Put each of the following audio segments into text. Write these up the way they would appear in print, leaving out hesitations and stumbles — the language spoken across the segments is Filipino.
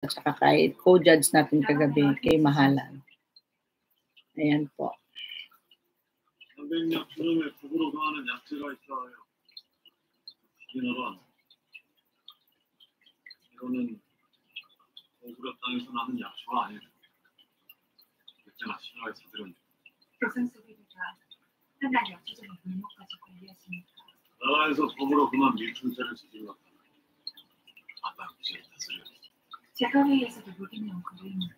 at saka kay co-judge natin kagabi, kay Mahalan. Ayan po. 단백력 주름에 북으로 강하는 약재가 있어요. 비너론 이거는 고구려 땅에서 나는 약초가 아니에요. 백제나 신라의 사들은 나라에서 법으로 그만 밀출세를 지질렀다. 아까 무시를 다스려. 제가회에서도 모르는 거리입니다.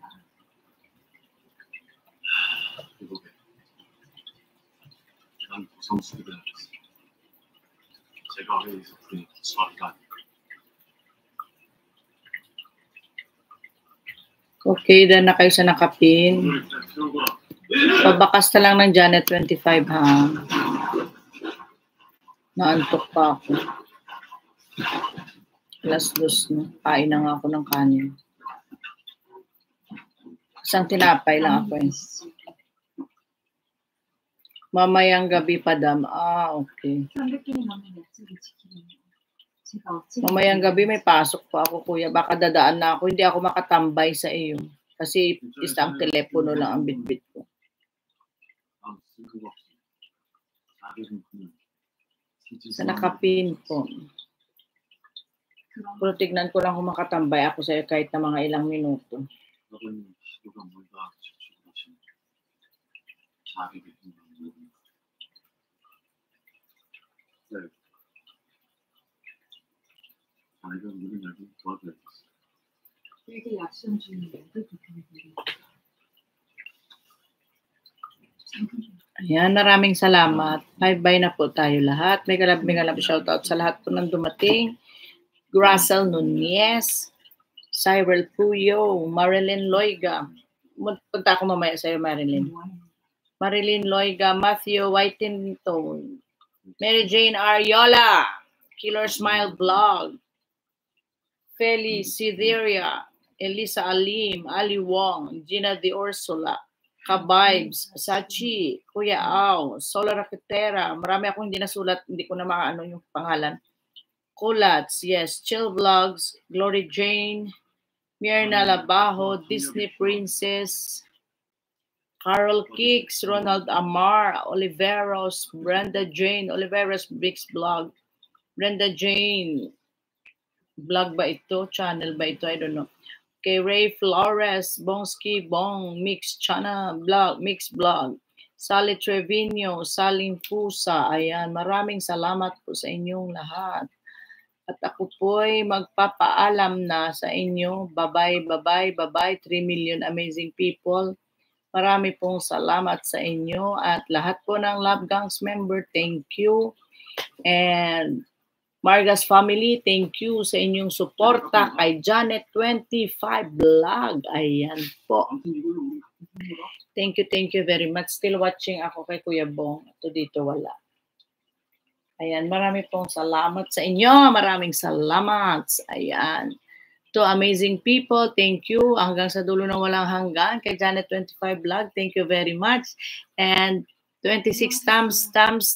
미국에 난 고성수기를 하겠어. 제가회에서 부르는 기수아리가 아니고. Okay, dahil na kayo sa nakapin. Pabakas na lang ng Janet 25, ha? Naantok pa ako. Alas 2 na. Kain na nga ako ng kanin. Isang tinapay lang ako eh. Mamayang gabi pa, dam. Ah, okay. Mamayang gabi may pasok pa ako, kuya. Baka dadaan na ako. Hindi ako makatambay sa iyo. Kasi isang telepono lang ang bitbit ko. Sa nakapin po. Pero tignan ko lang kung makatambay ako sa iyo kahit na mga ilang minuto. Ayan, maraming salamat. Bye-bye na po tayo lahat. May galab shoutout sa lahat po ng dumating. Gracel Nunez, Cyril Puyo, Marilyn Loiga. Punta ako mamaya sa'yo, Marilyn. Marilyn Loiga, Matthew Whitington, Mary Jane Ariola, Killer Smile Blog, Feli Sideria, Elisa Alim, Ali Wong, Gina De Ursula, Kabibes, Sachi, Kuya Au, Solar Rakitera. Marami akong hindi nasulat, hindi ko na makaano yung pangalan. Kulats, yes, Chill Vlogs, Glory Jane, Myrna Labajo, Disney Princess, Carol Kicks, Ronald Amar, Oliveros, Brenda Jane, Oliveros Bricks Blog, Brenda Jane, blog ba ito? Channel ba ito? I don't know. Okay, Ray Flores, Bongski Bong, Mix Channel Blog, Mix Blog, Sally Trevino, Saling Pusa. Ayan, maraming salamat po sa inyong lahat. At ako po'y magpapaalam na sa inyo. Bye-bye, bye-bye, bye-bye. 3 million amazing people. Marami pong salamat sa inyo. At lahat po ng Love Gangs member, thank you. And Margas family, thank you sa inyong suporta kay Janet 25 Vlog. Ayan po. Thank you very much. Still watching ako kay Kuya Bong. Ito dito wala. Ayan, marami pong salamat sa inyo. Maraming salamat. Ayan. To amazing people, thank you. Hanggang sa dulo ng walang hanggan. Kay Janet 25 Vlog, thank you very much. And 26 thumbs,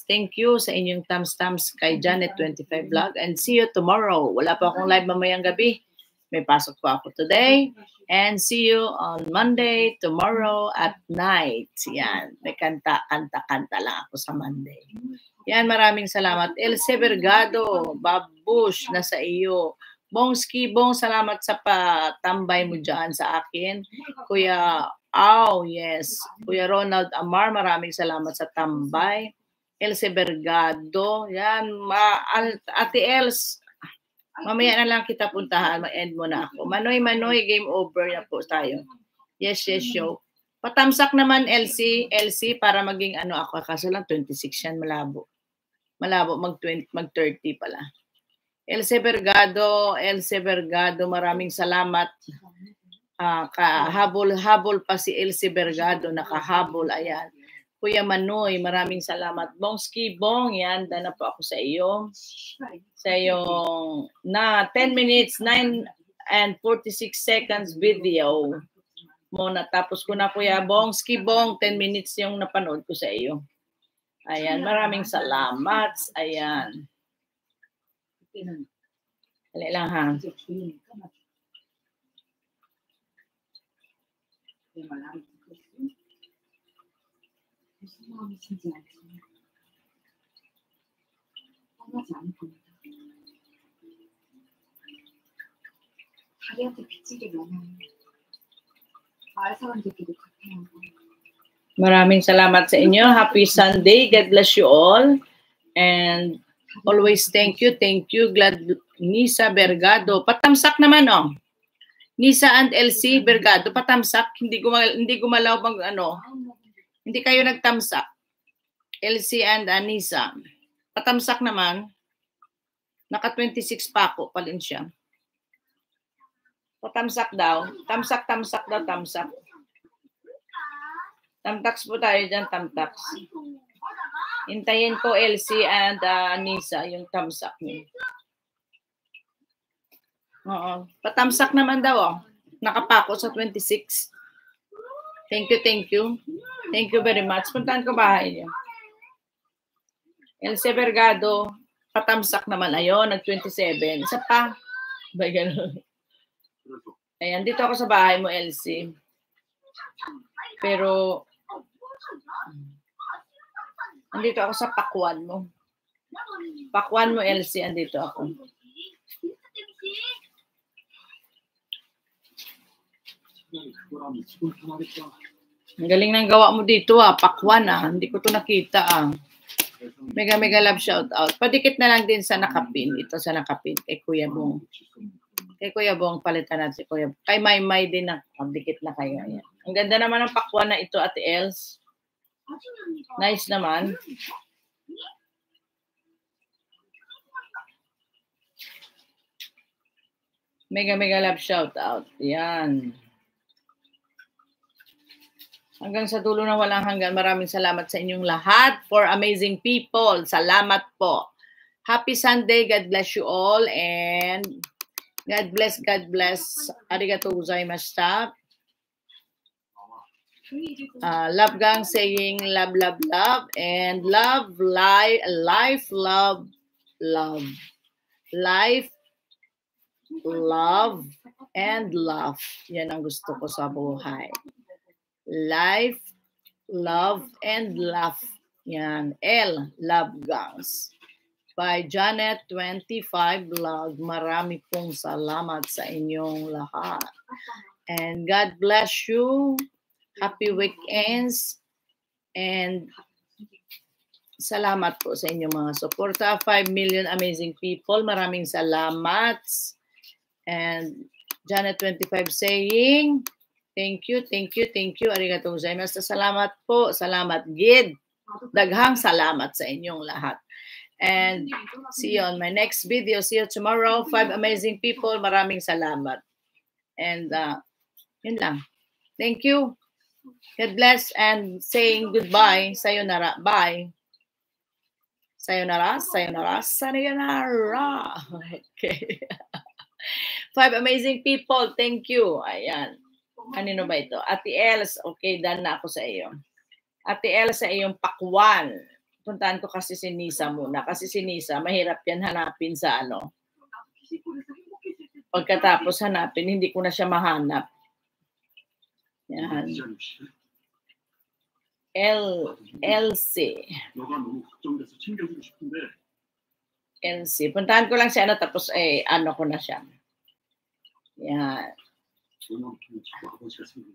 thank you sa inyong thumbs kay Janet 25 Vlog. And see you tomorrow. Wala pa akong live mamayang gabi. May pasok pa ako today. And see you on Monday, tomorrow at night. Yan. May kanta lang ako sa Monday. Yan, maraming salamat. Elsie Vergado, Babush, nasa iyo. Bongski Bong, salamat sa patambay mo dyan sa akin. Kuya Au, yes. Kuya Ronald Amar, maraming salamat sa tambay. Elsie Vergado, yan. Ate Els, mamaya na lang kita puntahan. Ma-end mo na ako. Manoy, game over na po tayo. Yes, show. Patamsak naman, Elsie, para maging ano ako. Kaso lang, 26 yan, malabo. Mag-30 pala. Elsie Vergado, maraming salamat. Habol pa si Elsie Vergado, nakahabol, ayan. Kuya Manoy, maraming salamat. Bongski Bong, yan, dana po ako sa iyo. Sa iyong 10 minutes, 9 and 46 seconds video. Muna, tapos ko na Kuya Bongski Bong, 10 minutes yung napanood ko sa iyo. Ayan, maraming salamat. Ayan. Dali lang ha. 내 말 안 듣겠어? 무슨 마음이신지 알지만 떠나지 않을 겁니다. 다리한테 빚지게 면하는 마을 사람들끼리 같아하고 Maraming salamat sa inyo. Happy Sunday. God bless you all. And always thank you. Thank you. Glad Nisa Bergado. Patamsak naman, oh. Nisa and LC Bergado. Patamsak. Hindi gumalaw pang ano. Hindi kayo nagtamsak. LC and Nisa. Patamsak naman. Naka 26 pa ako. Palin siya. Patamsak daw. Tamsak daw. Tamsak. Tamtax po tayo dyan, tamtax. Hintayin ko LC and Nisa, yung tamsak niyo. Oo. Patamsak naman daw, oh. Nakapako sa 26. Thank you, thank you. Thank you very much. Puntahan ko bahay niyo. LC Bergado, patamsak naman. Ayun, nag-27. Isa pa. Ba, ganun. Ayan, dito ako sa bahay mo, LC. Pero, andito ako sa pakwan mo. Pakwan mo, LC, andito ako. Ang galing ng gawa mo dito, pakwan, Hindi ko to nakita, Mega love shout out. Padikit na lang din sa nakapin. Ito sa nakapin. Kay Kuya Bong. Kay Kuya Bong, palitan natin si Kuya Bong. Kay Maymay din na. Dikit na kayo. Ayan. Ang ganda naman ng pakwan na ito, Ate Els. Nice naman. Mega love shout out. Yan. Hanggang sa dulo na walang hanggan, maraming salamat sa inyong lahat. For amazing people, salamat po. Happy Sunday. God bless you all. And God bless. Arigatou gozaimashita. Love gang saying love. And love, life, love. Life, love, and love. Yan ang gusto ko sa buhay. Life, love, and laugh. Yan. L, Love Gangs. By Janet 25 Vlog. Marami pong salamat sa inyong lahat. And God bless you. Happy weekends. And salamat po sa inyong mga suporta. 5 million amazing people. Maraming salamat. And Janet 25 saying, thank you. Arigatou gozaimasu. Salamat po. Salamat, Gid. Daghang salamat sa inyong lahat. And see you on my next video. See you tomorrow. 5 amazing people. Maraming salamat. And yun lang. Thank you. God bless and saying goodbye. Sayonara. Bye. Sayonara. Okay. 5 amazing people. Thank you. Ayan. Kanino ba ito? Ate Els, okay, done na ako sa iyo. Ate Els, sa iyong pakwan. Puntahan ko kasi si Nisa muna. Kasi si Nisa, mahirap yan hanapin sa ano. Pagkatapos hanapin, hindi ko na siya mahanap. Yan. LC. LC. Puntahan ko lang siya, tapos ano ko na siya. Yan.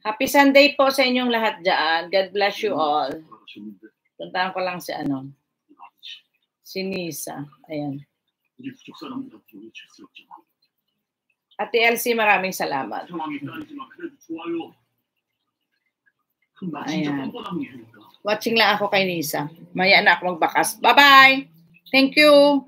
Happy Sunday po sa inyong lahat dyan. God bless you all. Puntahan ko lang si si Nisa. Ayan. Ate LC, maraming salamat. Ayan. Watching lang ako kay Nisa. Maya na ako magbakas. Bye-bye. Thank you.